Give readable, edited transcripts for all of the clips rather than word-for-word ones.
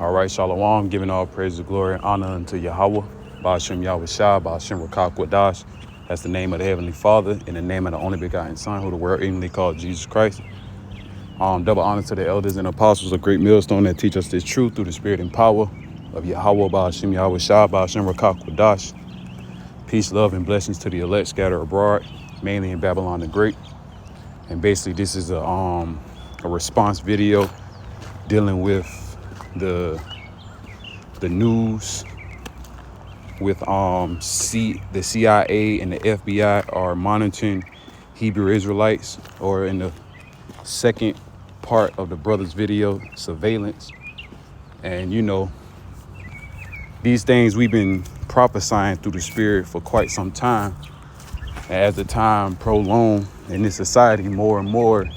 All right, Shalom, giving all praise and glory and honor unto Yahweh, Ba'ashem Yahweh Shah, Ba'ashem Rakak Wadash. That's the name of the Heavenly Father, in the name of the only begotten Son, who the world ignorantly called Jesus Christ. Double honor to the elders and apostles of Great Millstone that teach us this truth through the spirit and power of Yahweh, Ba'ashem Yahweh Shah, Ba'ashem Rakak Wadash. Peace, love, and blessings to the elect scattered abroad, mainly in Babylon the Great. And basically, this is a response video dealing with the news with the CIA and the FBI are monitoring Hebrew Israelites, or in the second part of the brother's video, surveillance. And you know, these things we've been prophesying through the spirit for quite some time. As the time prolonged in this society, more and more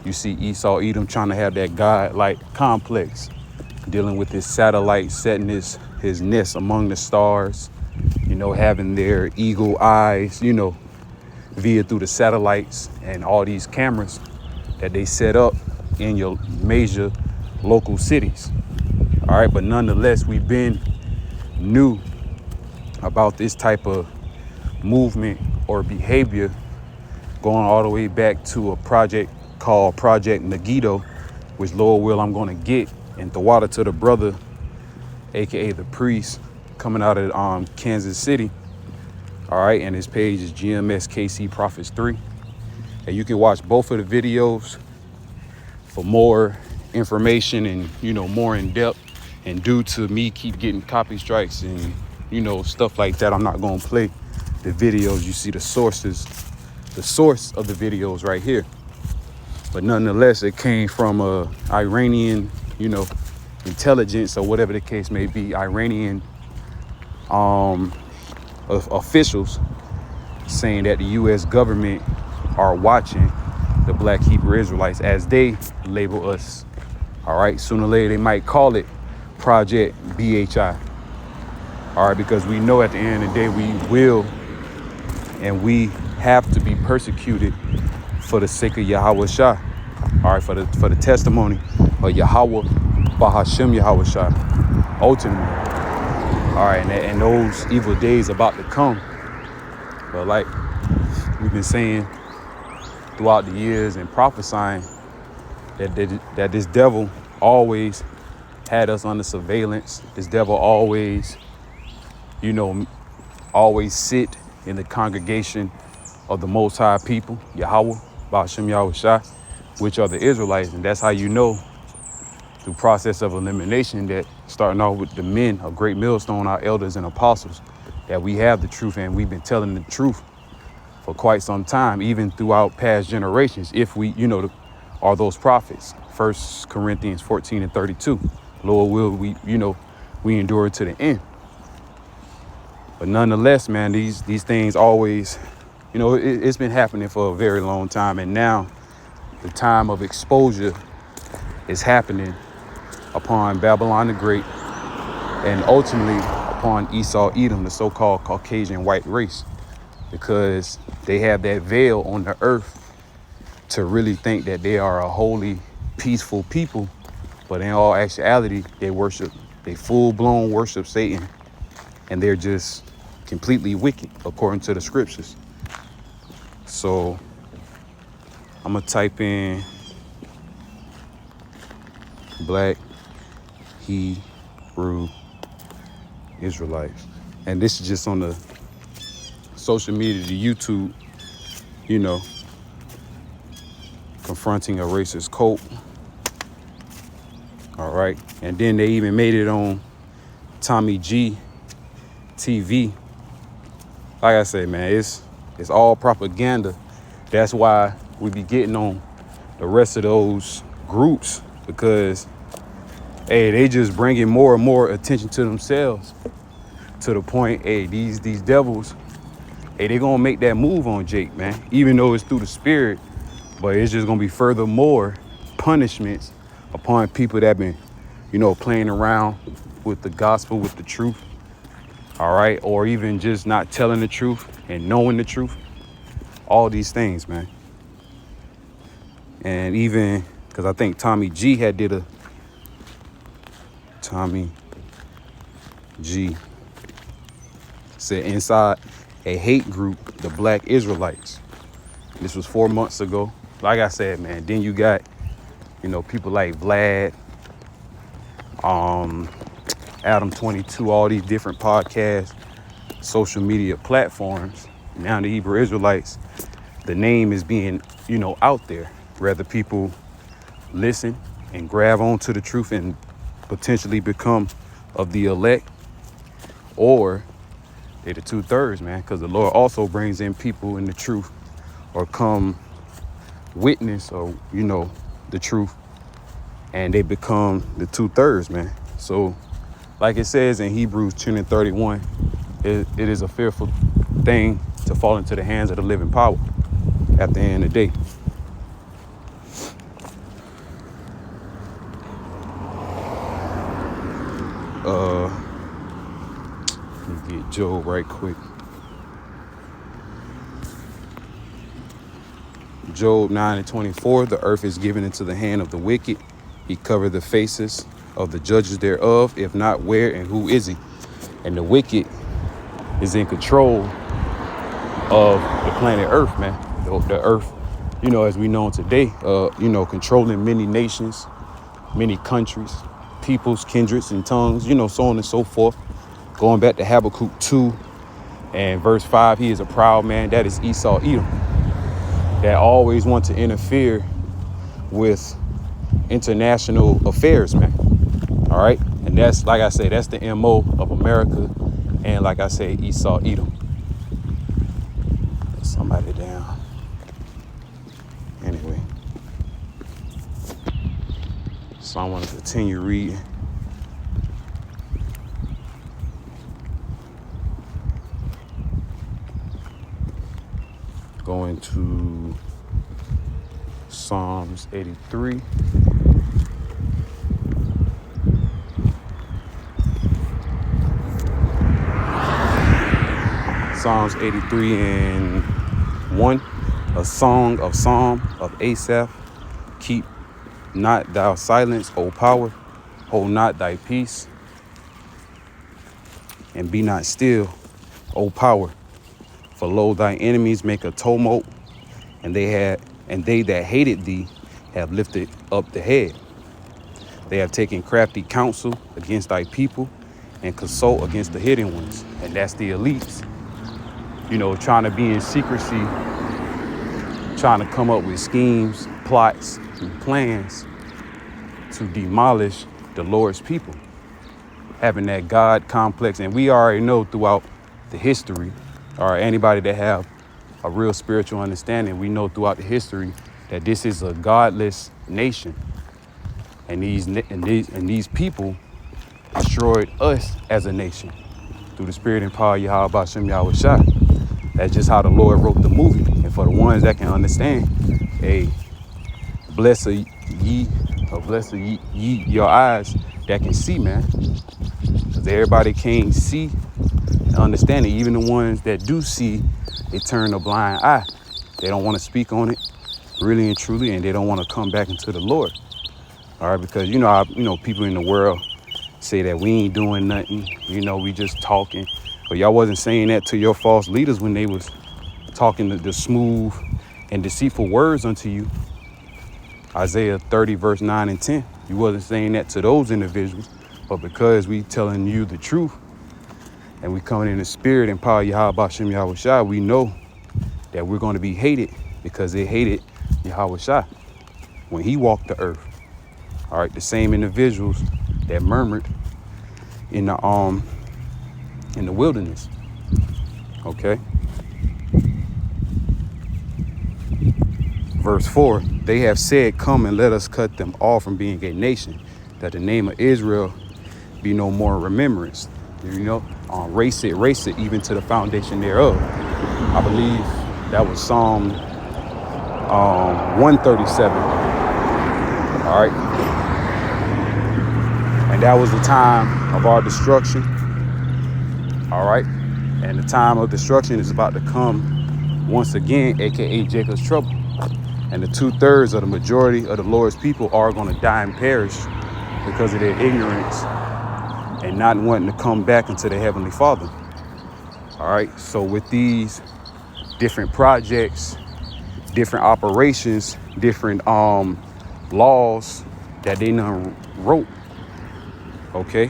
you see Esau Edom trying to have that God-like complex, dealing with his satellite, setting his nest among the stars, you know, having their eagle eyes, you know, via through the satellites and all these cameras that they set up in your major local cities. All right, but nonetheless, we've been new about this type of movement or behavior going all the way back to a project called Project Megiddo, which Lord will I'm going to get and throw water to the brother, aka the priest, coming out of Kansas City. All right, and his page is GMSKC Prophets 3, and you can watch both of the videos for more information and, you know, more in depth. And due to me keep getting copy strikes and, you know, stuff like that, I'm not going to play the videos. You see the source of the videos right here. But nonetheless, it came from Iranian, you know, intelligence, or whatever the case may be, Iranian officials saying that the U.S. government are watching the Black Hebrew Israelites, as they label us. All right, sooner or later they might call it Project BHI. All right, because we know at the end of the day we will and we have to be persecuted for the sake of Yahweh Shah. All right, for the testimony of Yahweh, Bahashem Yahweh Shah, ultimately. All right, and those evil days about to come. But like we've been saying throughout the years and prophesying, that this devil always had us under surveillance. This devil always, you know, always sit in the congregation of the Most High people, Yahweh, Ba'ashem Yahweh Shah, which are the Israelites. And that's how you know, through process of elimination, that starting off with the men of Great Millstone, our elders and apostles, that we have the truth, and we've been telling the truth for quite some time, even throughout past generations, if we, you know, are those prophets. 1 Corinthians 14:32. Lord will, we endure to the end. But nonetheless, man, these things always, you know, it's been happening for a very long time. And now the time of exposure is happening upon Babylon the Great, and ultimately upon Esau Edom, the so-called Caucasian white race, because they have that veil on the earth to really think that they are a holy, peaceful people. But in all actuality, they full-blown worship Satan, and they're just completely wicked according to the scriptures. So I'm gonna type in Black Hebrew Israelites, and this is just on the social media, the YouTube, you know, confronting a racist cult. All right, and then they even made it on Tommy G TV. Like I say, man, it's all propaganda. That's why we be getting on the rest of those groups, because hey, they just bringing more and more attention to themselves, to the point, hey, these devils, hey, they gonna make that move on Jake, man, even though it's through the spirit. But it's just gonna be furthermore punishments upon people that been, you know, playing around with the gospel, with the truth. All right, or even just not telling the truth and knowing the truth. All these things, man. And even because I think Tommy G had did a Tommy G said inside a hate group, the Black Israelites. This was 4 months ago. Like I said, man, then you got, people like Vlad, Adam 22, all these different podcasts, social media platforms. Now the Hebrew Israelites, the name is being, out there. Whether people listen and grab onto the truth and potentially become of the elect, or they're the 2/3, man, because the Lord also brings in people in the truth or come witness or, the truth, and they become the 2/3, man. So like it says in Hebrews 10:31, it is a fearful thing to fall into the hands of the living power at the end of the day. Let me get Job right quick. Job 9:24, the earth is given into the hand of the wicked. He covered the faces of the judges thereof. If not, where and who is he? And the wicked is in control of the planet Earth, man. The earth, as we know today, controlling many nations, many countries, peoples, kindreds, and tongues, so on and so forth. Going back to Habakkuk 2 and verse 5, he is a proud man. That is Esau, Edom, that always want to interfere with international affairs, man. All right. And that's, like I say, that's the MO of America. And like I say, Esau, Edom. Let somebody down. Anyway. So I want to continue reading. Going to Psalms 83. Psalms 83:1, a song of Psalm of Asaph. Keep not thou silence, O power, hold not thy peace, and be not still, O power. For lo, thy enemies make a tumult, and they that hated thee have lifted up the head. They have taken crafty counsel against thy people, and consult against the hidden ones, and that's the elites. Trying to be in secrecy, trying to come up with schemes, plots, and plans to demolish the Lord's people. Having that God complex, and we already know throughout the history, or anybody that have a real spiritual understanding, we know throughout the history that this is a godless nation, and these people destroyed us as a nation through the spirit and power of Yahweh Bashem Yahweh Shai. That's just how the Lord wrote the movie. And for the ones that can understand, bless ye your eyes that can see, man. Because everybody can't see and understand it. Even the ones that do see, they turn a blind eye. They don't want to speak on it really and truly, and they don't want to come back into the Lord. All right, because people in the world say that we ain't doing nothing. We just talking. But y'all wasn't saying that to your false leaders when they was talking the smooth and deceitful words unto you. Isaiah 30, verse 9 and 10. You wasn't saying that to those individuals. But because we telling you the truth, and we coming in the spirit and power of Yahweh Bashem Yahweh Shai, we know that we're going to be hated because they hated Yahweh Shai when he walked the earth. All right, the same individuals that murmured in the wilderness. Okay. Verse 4, they have said, come and let us cut them off from being a nation, that the name of Israel be no more in remembrance. Race it even to the foundation thereof. I believe that was Psalm 137. All right. And that was the time of our destruction. All right. And the time of destruction is about to come once again, aka Jacob's trouble. And the 2/3 of the majority of the Lord's people are going to die and perish because of their ignorance and not wanting to come back into the Heavenly Father. All right, so with these different projects, different operations, different laws that they done wrote, okay?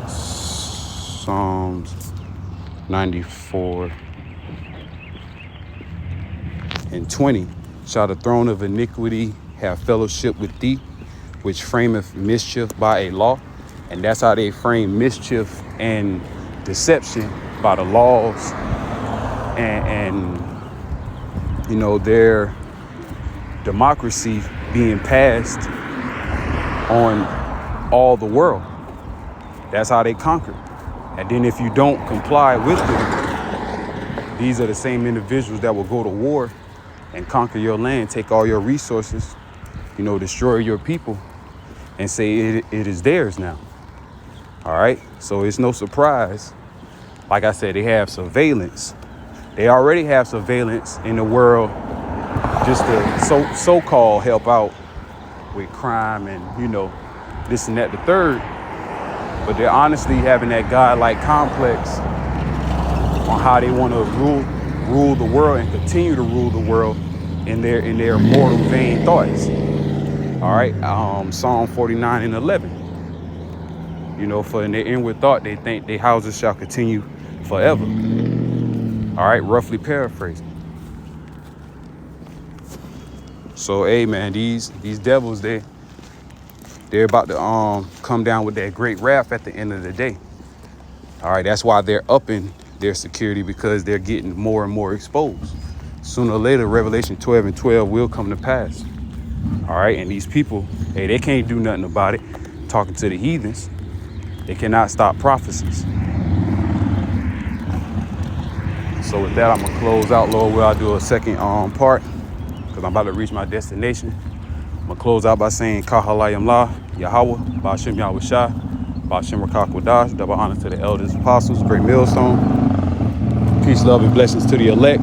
Psalms 94:20. Shall the throne of iniquity have fellowship with thee, which frameth mischief by a law? And that's how they frame mischief and deception, by the laws and you know, their democracy being passed on all the world. That's how they conquer. And then if you don't comply with them, these are the same individuals that will go to war and conquer your land, take all your resources, you know, destroy your people, and say it is theirs now. All right, so it's no surprise. Like I said, they have surveillance. They already have surveillance in the world just to so-called help out with crime and, you know, this and that, the third. But they're honestly having that God-like complex on how they want to rule the world and continue to rule the world in their mortal vain thoughts. All right, Psalm 49:11. You know, for in their inward thought, they think their houses shall continue forever. All right, roughly paraphrasing. So, hey, man, these devils, they're about to come down with that great wrath at the end of the day. All right, that's why they're upping their security, because they're getting more and more exposed. Sooner or later, Revelation 12:12 will come to pass. All right, and these people, hey, they can't do nothing about it. Talking to the heathens, they cannot stop prophecies. So with that, I'm gonna close out, Lord, where I'll do a second part, because I'm about to reach my destination. I'm gonna close out by saying Kahalayam La, Yahweh, Ba'ashem Yahweh Shai, Ba'ashem Rakak Wadash, double honor to the elders, apostles, great millstone. Peace, love, and blessings to the elect.